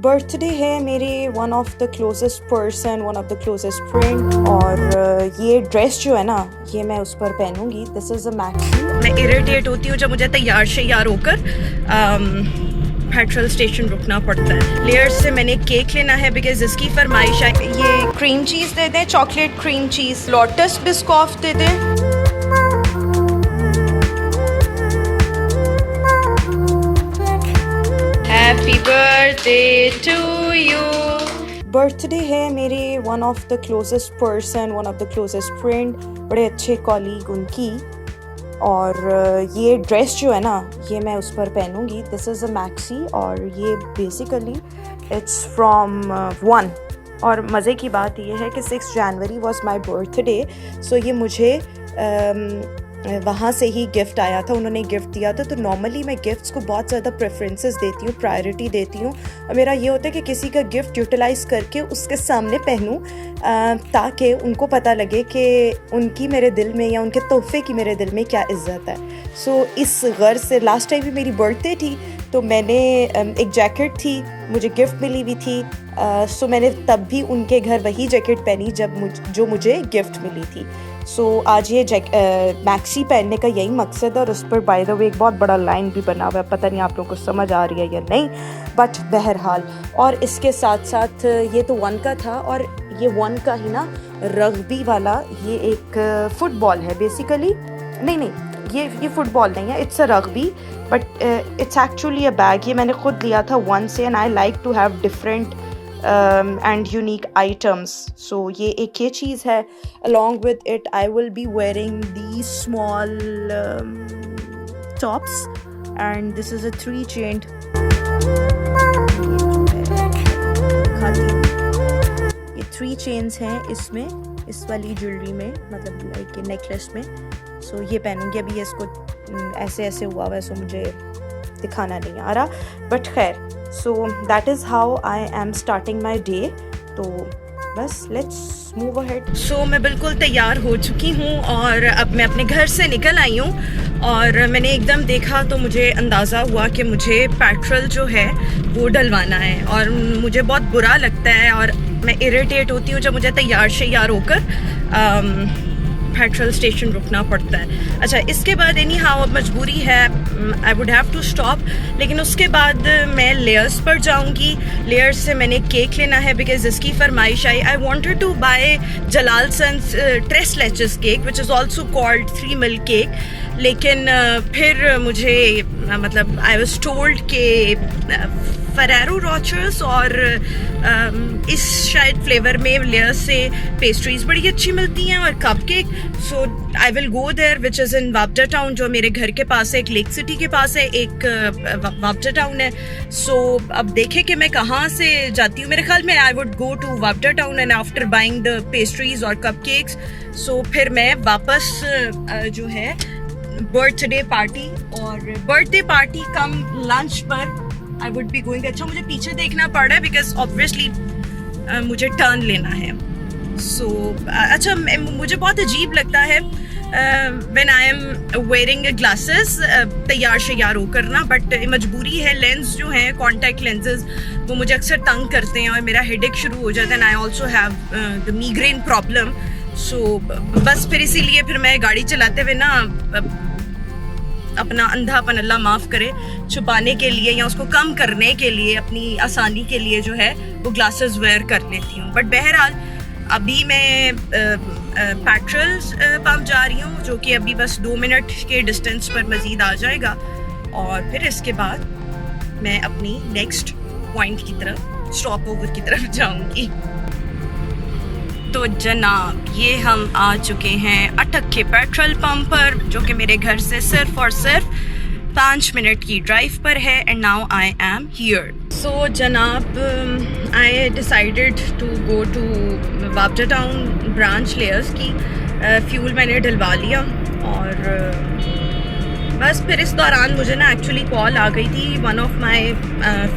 Birthday है मेरे one of the closest person, one of the closest friend. और ये ड्रेस जो है ना, ये मैं उस पर पहनूंगी। This is a maxi. मैं इरिटेट होती हूँ जब मुझे तैयार शेयार होकर पेट्रोल स्टेशन रुकना पड़ता है। लेयर्स से मैंने केक लेना है बिकॉज इसकी फरमाइश है। ये क्रीम चीज़ दे दें, chocolate cream cheese. Lotus Biscoff दे दें। Happy birthday to you. Birthday है मेरे one of the closest person, one of the closest friend, बड़े अच्छे कॉलीग उनकी। और ये ड्रेस जो है ना, ये मैं उस पर पहनूंगी। दिस इज़ अ मैक्सी और ये बेसिकली इट्स फ्रॉम वन। और मज़े की बात ये है कि 6 जनवरी वॉज माई बर्थडे, सो ये मुझे वहाँ से ही गिफ्ट आया था, उन्होंने गिफ्ट दिया था। तो नॉर्मली मैं गिफ्ट्स को बहुत ज़्यादा प्रेफरेंसेस देती हूँ, प्रायोरिटी देती हूँ। और मेरा ये होता है कि किसी का गिफ्ट यूटिलाइज़ करके उसके सामने पहनूँ ताकि उनको पता लगे कि उनकी मेरे दिल में या उनके तोहफे की मेरे दिल में क्या इज़्ज़त है। सो इस गर्ज से लास्ट टाइम भी मेरी बर्थडे थी तो मैंने एक जैकेट थी, मुझे गिफ्ट मिली हुई थी। सो मैंने तब भी उनके घर वही जैकेट पहनी जो मुझे गिफ्ट मिली थी। सो आज ये मैक्सी पहनने का यही मकसद है। और उस पर बाय द वे एक बहुत बड़ा लाइन भी बना हुआ है, पता नहीं आप लोगों को समझ आ रही है या नहीं, बट बहरहाल। और इसके साथ साथ ये तो वन का था, और ये वन का ही ना रग्बी वाला, ये एक फुटबॉल है बेसिकली। नहीं, ये फुटबॉल नहीं है, it's a rugby, but it's actually a bag. ये मैंने खुद लिया था वन से, and I like to have different and unique items. So ये चीज़ है। Along with it I will be wearing these small tops, and this is a 3-chained। ये 3 chains हैं इसमें, इस वाली ज्वेलरी में, मतलब लाइक नेकलेस में। सो ये पहनूंगी। अभी इसको ऐसे हुआ है, सो मुझे दिखाना नहीं आ रहा, बट खैर। So that is how I am starting my day. तो बस लेट्स मूव अहेड। सो मैं बिल्कुल तैयार हो चुकी हूँ और अब मैं अपने घर से निकल आई हूँ। और मैंने एकदम देखा तो मुझे अंदाज़ा हुआ कि मुझे पेट्रोल जो है वो डलवाना है, और मुझे बहुत बुरा लगता है और मैं इरिटेट होती हूँ जब मुझे तैयार शेयार होकर पेट्रोल स्टेशन रुकना पड़ता है। अच्छा, इसके बाद एनी हाउ मजबूरी है, I would have to stop. लेकिन उसके बाद मैं लेयर्स पर जाऊंगी। लेयर्स से मैंने केक लेना है बिकॉज इसकी फरमाइश आई। I wanted to buy Jalal Sons Tres Leches cake which is also called 3 milk cake. लेकिन फिर मुझे मतलब आई वाज टोल्ड के फरेरो रोचर्स और इस शायद फ्लेवर में लेयर से पेस्ट्रीज बड़ी अच्छी मिलती हैं और cup cake. So I will go there which is in Wapda town, जो मेरे घर के पास है। एक लेक सिटी के पास है, एक वापडा टाउन है। सो अब देखें कि मैं कहाँ से जाती हूँ। मेरे ख्याल में I would go to Wapda town and after buying the pastries और कप केक्स, सो फिर मैं वापस जो है बर्थडे पार्टी कम लंच पर आई वुड बी गोइंग। अच्छा, मुझे पीछे देखना पड़ रहा है बिकॉज ऑब्वियसली मुझे टर्न लेना है। सो अच्छा, मुझे बहुत अजीब लगता है when I am wearing glasses, तैयार शेयार होकर ना, बट मजबूरी है। लेंस जो हैं, कॉन्टैक्ट लेंसेज, वो मुझे अक्सर तंग करते हैं और मेरा हेडेक शुरू हो जाता है। And I also have the migraine problem. So बस फिर इसीलिए फिर मैं गाड़ी चलाते हुए ना अपना अंधापन, अल्लाह माफ़ करे, छुपाने के लिए या उसको कम करने के लिए, अपनी आसानी के लिए जो है वो ग्लासेस वेयर कर लेती हूँ। बट बहरहाल अभी मैं पेट्रोल पंप जा रही हूँ, जो कि अभी बस 2 मिनट के डिस्टेंस पर मज़ीद आ जाएगा। और फिर इसके बाद मैं अपनी नेक्स्ट पॉइंट की तरफ, स्टॉप ओवर की तरफ जाऊँगी। तो जनाब, ये हम आ चुके हैं अटक के पेट्रोल पंप पर, जो कि मेरे घर से सिर्फ और सिर्फ 5 मिनट की ड्राइव पर है। And now I am here. So जनाब, I decided to go to Wapda town branch Layers की। फ्यूल मैंने डलवा लिया और बस फिर इस दौरान मुझे ना एक्चुअली कॉल आ गई थी, one of my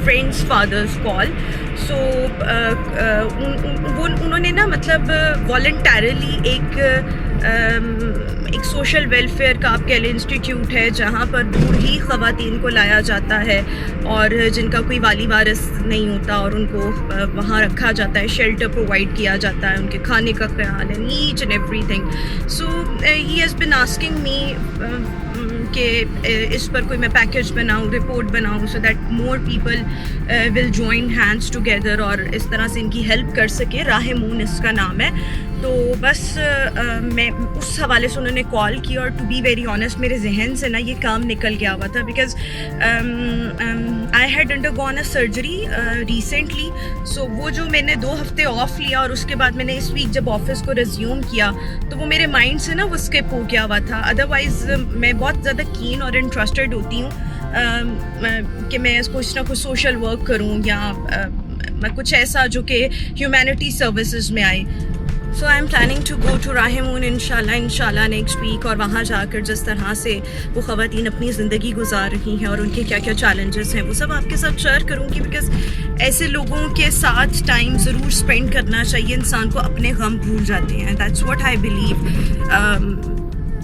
friends father's call. So उन्होंने ना मतलब वॉलंटरली एक एक सोशल वेलफेयर का आप कह लें इंस्टीट्यूट है, जहाँ पर दूर ही ख़वातीन को लाया जाता है और जिनका कोई वाली वारिस नहीं होता, और उनको वहाँ रखा जाता है, शेल्टर प्रोवाइड किया जाता है, उनके खाने का ख्याल and each and everything. So he has been asking me कि इस पर कोई मैं पैकेज बनाऊँ, रिपोर्ट बनाऊँ, so that more people will join hands together और इस तरह से इनकी हेल्प कर सके. राहेमून इसका नाम है. तो बस मैं उस हवाले से उन्होंने कॉल की, और टू बी वेरी ऑनेस्ट मेरे जहन से ना ये काम निकल गया हुआ था, because I had undergone a surgery recently. So वो जो मैंने 2 हफ्ते ऑफ लिया और उसके बाद मैंने इस वीक जब ऑफिस को रिज्यूम किया, तो वो मेरे माइंड से ना वो स्किप हो गया हुआ था. अदरवाइज़ मैं बहुत ज़्यादा कीन और इंटरेस्टेड होती हूँ कि मैं कुछ ना कुछ सोशल वर्क करूँ, या मैं कुछ ऐसा जो कि ह्यूमैनिटी सर्विसेज में आए. So I am planning to go to राहेमून इंशाल्लाह नेक्स्ट वीक, और वहाँ जाकर जिस तरह से वो ख़वातीन अपनी ज़िंदगी गुजार रही हैं और उनके क्या क्या चैलेंजेस हैं वो सब आपके साथ शेयर करूँगी. बिकॉज ऐसे लोगों के साथ टाइम ज़रूर स्पेंड करना चाहिए. इंसान को अपने गम भूल जाते हैं. दैट्स व्हाट आई बिलीव,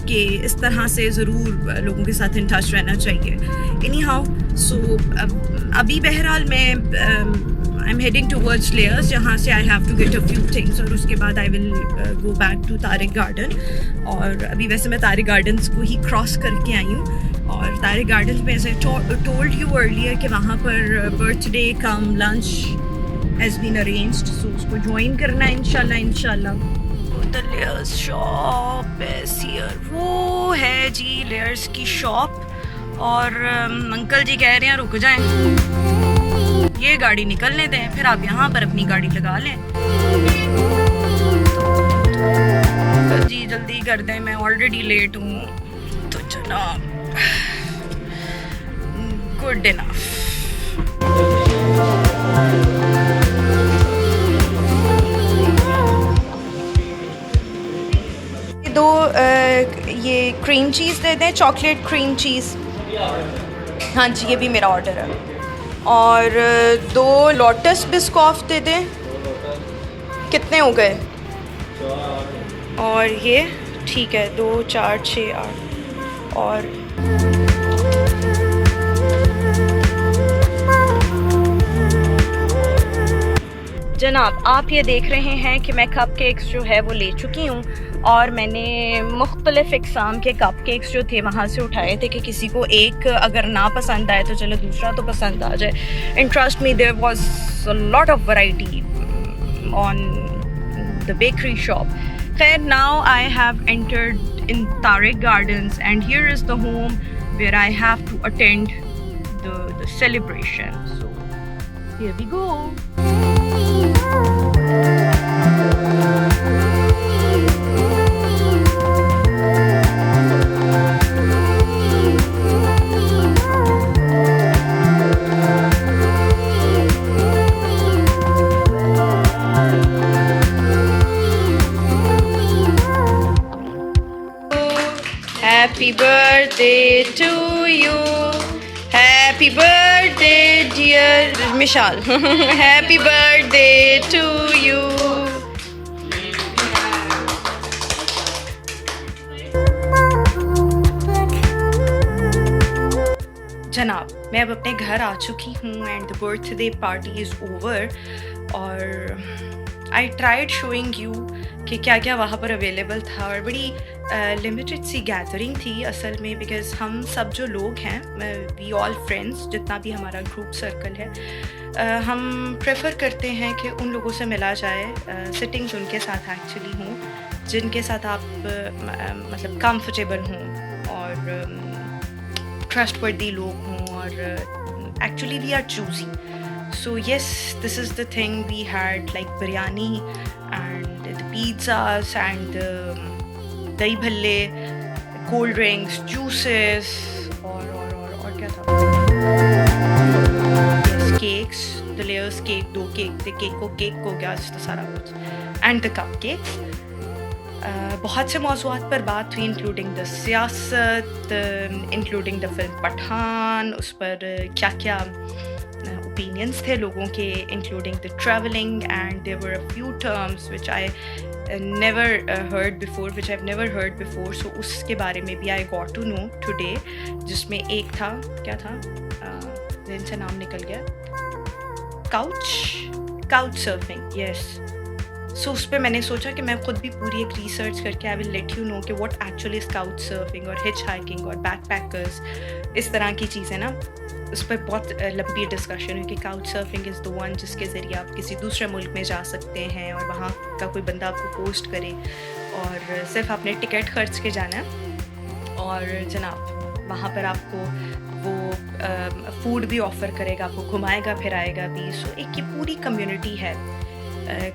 कि इस तरह से ज़रूर लोगों के साथ इन टच रहना चाहिए. एनी हाउ, सो अभी बहरहाल मैं I am heading towards layers, जहाँ से I have to get a few things, और उसके बाद I will go back to Tariq garden. और अभी वैसे मैं तारिक गार्डन्स को ही क्रॉस करके आई हूँ, और तारिक गार्डन्स में ऐसे टोल्ड यू अर्लियर कि वहाँ पर birthday cum lunch has been arranged, so उसको ज्वाइन करना है इंशाल्लाह. The Layers shop is here. वो है जी लेयर्स की शॉप, और अंकल जी कह रहे हैं रुक जाएं, ये गाड़ी निकलने दें, फिर आप यहाँ पर अपनी गाड़ी लगा लें. तो जी जल्दी कर दें, मैं ऑलरेडी लेट हूँ. तो जनाब गुड इनफ. दो ये क्रीम चीज़ दे दें, चॉकलेट क्रीम चीज़. हाँ जी, ये भी मेरा ऑर्डर है. और 2 लोटस बिस्कॉफ दे दें. कितने हो गए? और ये ठीक है, 2 4 6 8. और जनाब आप ये देख रहे हैं कि मैं कप केक्स जो है वो ले चुकी हूँ, और मैंने मुख्तलिफ़ इक़साम के कप केक्स जो थे वहाँ से उठाए थे कि किसी को एक अगर ना पसंद आए तो चलो दूसरा तो पसंद आ जाए. And trust me, there was a lot of variety on the bakery shop. खैर, now I have entered in Tariq Gardens, and here is the home where I have to attend the celebration. So here we go. Happy birthday to you. Happy birthday dear Mishal. Happy birthday to you. जनाब मैं अब अपने घर आ चुकी हूँ, and the birthday party is over. और I tried showing you कि क्या क्या वहाँ पर अवेलेबल था, और बड़ी लिमिटेड सी गैदरिंग थी असल में, बिकॉज़ हम सब जो लोग हैं, वी ऑल फ्रेंड्स, जितना भी हमारा ग्रुप सर्कल है, हम प्रेफर करते हैं कि उन लोगों से मिला जाए, सिटिंग्स उनके साथ एक्चुअली हों जिनके साथ आप मतलब कंफर्टेबल हों और ट्रस्टवर्दी लोग हों, और actually we are choosy. So yes, this is the thing we had, like biryani and the pizzas and the dahi bhalle, cold drinks, juices, और क्या था? Yes, cakes, the layers cake, 2 cake, the cake हो गया तो सारा कुछ, and the cupcakes. बहुत से मौज़ूआत पर बात हुई, इंक्लूडिंग द सियासत, इंक्लूडिंग द फिल्म पठान, उस पर क्या क्या ओपिनियंस थे लोगों के, including the travelling, and there were a few terms which I never heard before, which I've never heard before. So उसके बारे में भी I got to know today, जिसमें एक था, क्या था, दिन से नाम निकल गया, couch surfing, yes. सो उस पर मैंने सोचा कि मैं खुद भी पूरी एक रिसर्च करके I will let you know कि what actually is couch surfing और हिच हाइकिंग और बैकपैकर्स, इस तरह की चीज़ें ना, उस पर बहुत लंबी डिस्कशन हुई कि couch surfing is the one जिसके ज़रिए आप किसी दूसरे मुल्क में जा सकते हैं और वहाँ का कोई बंदा आपको पोस्ट करे और सिर्फ आपने टिकट खर्च के जाना है और जनाब वहाँ पर आपको वो फूड भी ऑफ़र करेगा, आपको घुमाएगा फिराएगा भी. सो एक ये पूरी कम्युनिटी है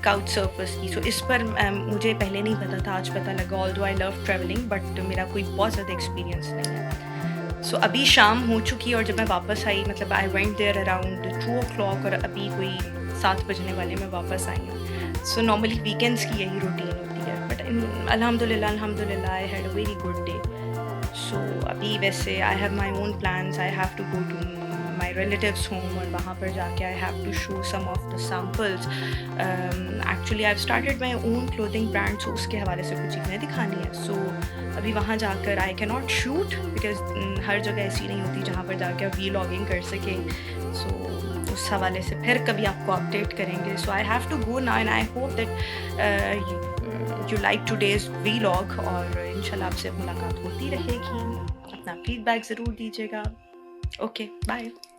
काउच सर्फर्स की. सो इस पर मुझे पहले नहीं पता था, आज पता लगा. Although I love travelling but मेरा कोई बहुत ज़्यादा एक्सपीरियंस नहीं है. सो अभी शाम हो चुकी है और जब मैं वापस आई, मतलब I went there around 2 o'clock और अभी कोई 7 बजने वाले मैं वापस आई हूँ. सो नॉर्मली वीकेंड्स की यही रूटीन होती है बट अल्हम्दुलिल्लाह I had a very good day. So अभी वैसे I have my own plans. I have to go to my relatives home और वहाँ पर जाके I have to show some of the samples. Actually I've started my own clothing brand, so उसके हवाले से कुछ चीज़ें दिखानी है. So अभी वहाँ जाकर I cannot shoot because हर जगह ऐसी नहीं होती जहाँ पर जाकर vlogging कर सके. So उस हवाले से फिर कभी आपको अपडेट करेंगे. So I have to go now and I hope that you like today's vlog और इंशाल्लाह आपसे मुलाकात होती रहेगी. अपना फीडबैक ज़रूर दीजिएगा. Okay, bye.